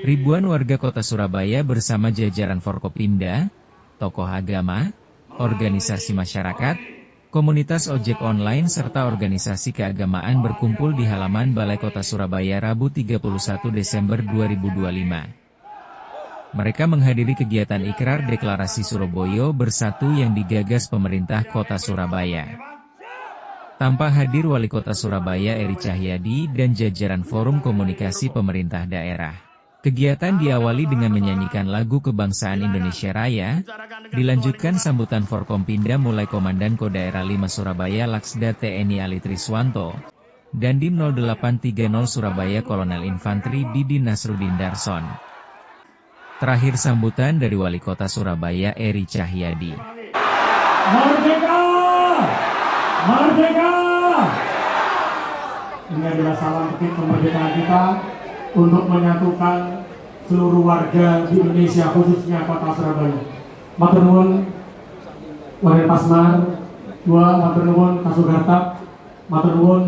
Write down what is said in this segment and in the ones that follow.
Ribuan warga kota Surabaya bersama jajaran Forkopimda, tokoh agama, organisasi masyarakat, komunitas ojek online serta organisasi keagamaan berkumpul di halaman Balai Kota Surabaya Rabu 31 Desember 2025. Mereka menghadiri kegiatan Ikrar Deklarasi Surabaya Bersatu yang digagas pemerintah Kota Surabaya. Tanpa hadir Wali Kota Surabaya Eri Cahyadi dan jajaran Forum Komunikasi Pemerintah Daerah. Kegiatan diawali dengan menyanyikan lagu Kebangsaan Indonesia Raya, dilanjutkan sambutan Forkompinda mulai Komandan Kodaerah 5 Surabaya Laksda TNI Ali Triswanto, Dandim 0830 Surabaya Kolonel Infantri Didi Nasruddin Darson. Terakhir sambutan dari Wali Kota Surabaya Eri Cahyadi. Merdeka! Merdeka! Ini adalah salam petik kemerdekaan kita untuk menyatukan seluruh warga di Indonesia, khususnya Kota Surabaya. Matur nuwun Wadir Pasmar, matur nuwun Kasugartap, matur nuwun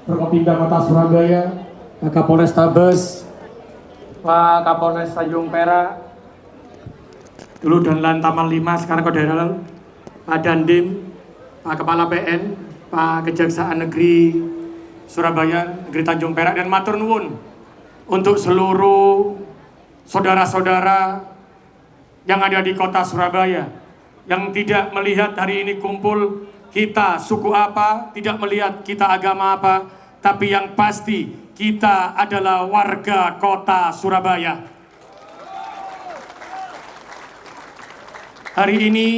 Forkopimda Kota Surabaya, Kapolres Tabes, Pak Kapolres Tanjung Perak, dulu Danlan Taman 5, sekarang Kodaerah, Pak Dandim, Pak Kepala PN, Pak Kejaksaan Negeri Surabaya, Negeri Tanjung Perak, dan matur nuwun untuk seluruh saudara-saudara yang ada di Kota Surabaya, yang tidak melihat hari ini kumpul kita suku apa, tidak melihat kita agama apa, tapi yang pasti kita adalah warga Kota Surabaya. Hari ini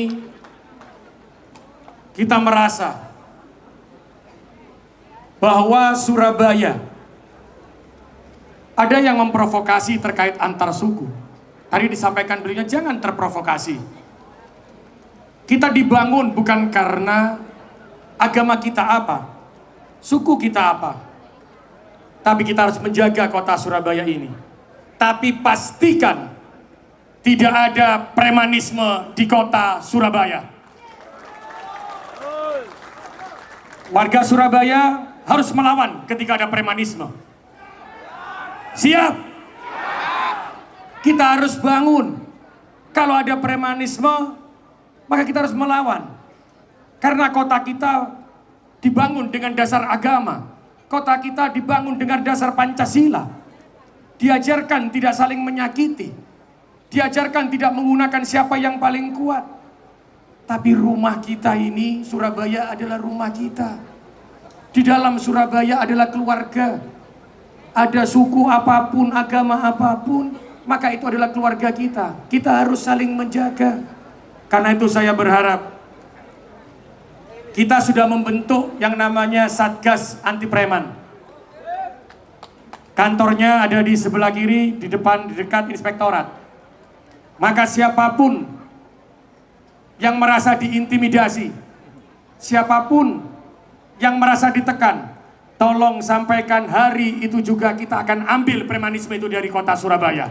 kita merasa bahwa Surabaya ada yang memprovokasi terkait antar suku. Tadi disampaikan beliau, jangan terprovokasi. Kita dibangun bukan karena agama kita apa, suku kita apa, tapi kita harus menjaga Kota Surabaya ini. Tapi pastikan tidak ada premanisme di Kota Surabaya. Warga Surabaya harus melawan ketika ada premanisme. Siap? Kita harus bangun. Kalau ada premanisme, maka kita harus melawan. Karena kota kita dibangun dengan dasar agama. Kota kita dibangun dengan dasar Pancasila. Diajarkan tidak saling menyakiti. Diajarkan tidak menggunakan siapa yang paling kuat. Tapi rumah kita ini, Surabaya adalah rumah kita. Di dalam Surabaya adalah keluarga. Ada suku apapun, agama apapun, maka itu adalah keluarga kita. Kita harus saling menjaga. Karena itu saya berharap kita sudah membentuk yang namanya Satgas Anti Preman. Kantornya ada di sebelah kiri, di depan, di dekat inspektorat. Maka siapapun yang merasa diintimidasi, siapapun yang merasa ditekan, tolong sampaikan hari itu juga kita akan ambil premanisme itu dari Kota Surabaya.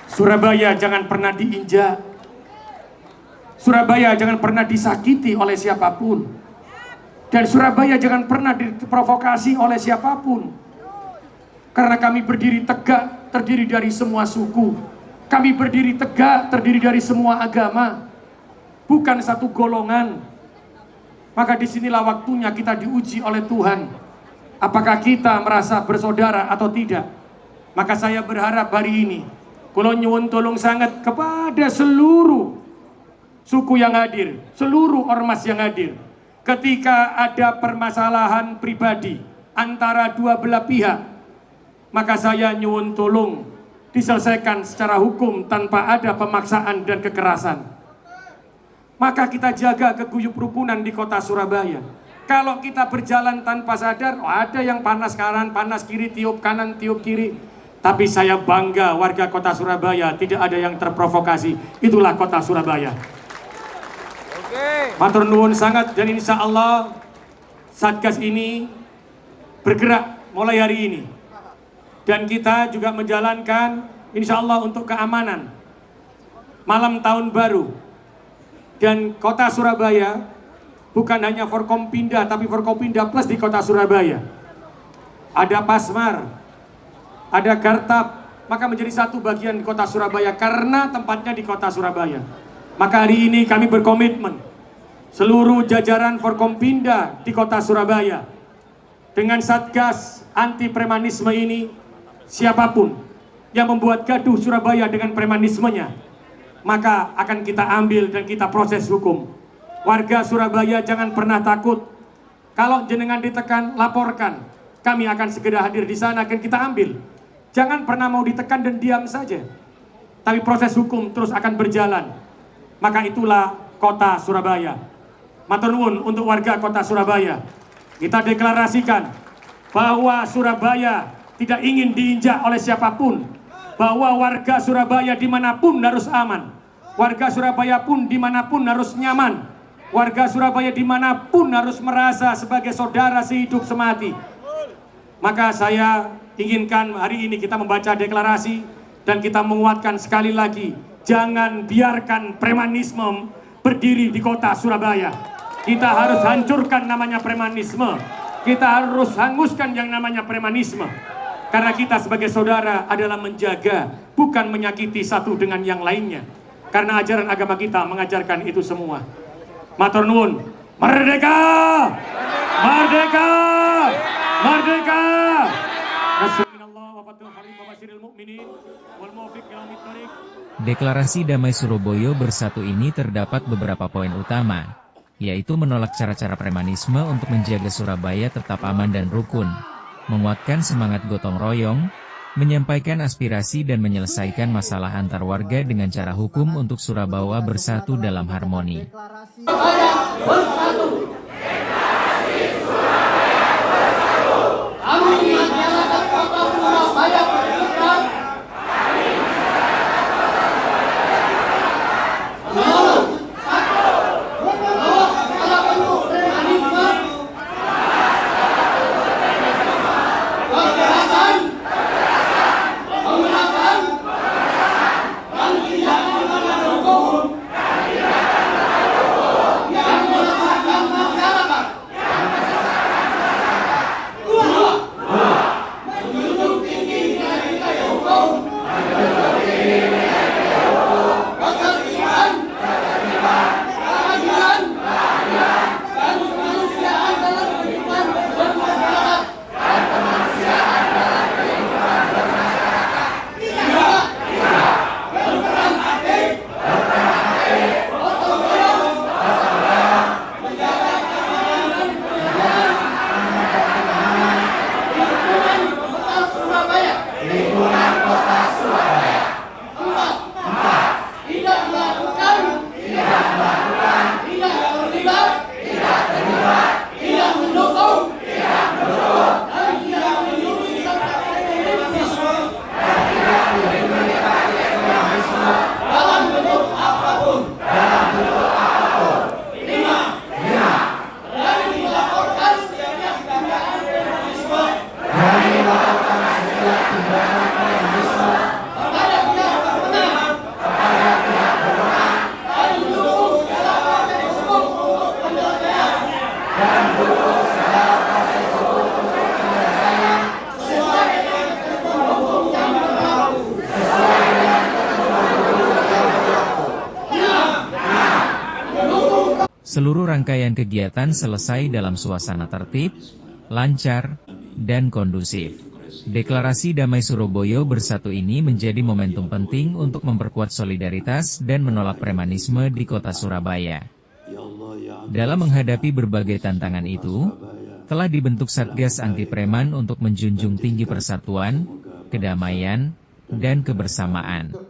Surabaya jangan pernah diinjak. Surabaya jangan pernah disakiti oleh siapapun. Dan Surabaya jangan pernah diprovokasi oleh siapapun. Karena kami berdiri tegak, terdiri dari semua suku. Kami berdiri tegak, terdiri dari semua agama. Bukan satu golongan. Maka disinilah waktunya kita diuji oleh Tuhan. Apakah kita merasa bersaudara atau tidak? Maka saya berharap hari ini, kula nyuwun tolong sangat kepada seluruh suku yang hadir, seluruh ormas yang hadir. Ketika ada permasalahan pribadi antara dua belah pihak, maka saya nyuwun tolong diselesaikan secara hukum tanpa ada pemaksaan dan kekerasan. Maka kita jaga keguyup rukunan di Kota Surabaya. Kalau kita berjalan tanpa sadar, ada yang panas kanan, panas kiri, tiup kanan, tiup kiri. Tapi saya bangga warga Kota Surabaya tidak ada yang terprovokasi. Itulah Kota Surabaya. Matur nuwun sangat, dan insya Allah Satgas ini bergerak mulai hari ini. Dan kita juga menjalankan insya Allah untuk keamanan malam tahun baru. Dan Kota Surabaya bukan hanya Forkompinda, tapi Forkompinda plus di kota Surabaya. Ada Pasmar, ada Gartab, maka menjadi satu bagian di kota Surabaya karena tempatnya di kota Surabaya. Maka hari ini kami berkomitmen, seluruh jajaran Forkompinda di kota Surabaya, dengan Satgas anti premanisme ini, siapapun yang membuat gaduh Surabaya dengan premanismenya, maka akan kita ambil dan kita proses hukum. Warga Surabaya jangan pernah takut. Kalau jenengan ditekan, laporkan. Kami akan segera hadir di sana, akan kita ambil. Jangan pernah mau ditekan dan diam saja. Tapi proses hukum terus akan berjalan. Maka itulah kota Surabaya. Matur nuwun untuk warga kota Surabaya. Kita deklarasikan bahwa Surabaya tidak ingin diinjak oleh siapapun. Bahwa warga Surabaya dimanapun harus aman. Warga Surabaya pun dimanapun harus nyaman. Warga Surabaya dimanapun harus merasa sebagai saudara sehidup semati. Maka saya inginkan hari ini kita membaca deklarasi dan kita menguatkan sekali lagi, jangan biarkan premanisme berdiri di kota Surabaya. Kita harus hancurkan namanya premanisme. Kita harus hanguskan yang namanya premanisme. Karena kita sebagai saudara adalah menjaga, bukan menyakiti satu dengan yang lainnya. Karena ajaran agama kita mengajarkan itu semua. Matur nuwun. Merdeka! Merdeka! Merdeka! Deklarasi Damai Surabaya Bersatu ini terdapat beberapa poin utama, yaitu menolak cara-cara premanisme untuk menjaga Surabaya tetap aman dan rukun, menguatkan semangat gotong royong, menyampaikan aspirasi dan menyelesaikan masalah antar warga dengan cara hukum untuk Surabaya bersatu dalam harmoni. Seluruh rangkaian kegiatan selesai dalam suasana tertib, lancar, dan kondusif. Deklarasi Damai Surabaya Bersatu ini menjadi momentum penting untuk memperkuat solidaritas dan menolak premanisme di kota Surabaya. Dalam menghadapi berbagai tantangan itu, telah dibentuk Satgas Anti Preman untuk menjunjung tinggi persatuan, kedamaian, dan kebersamaan.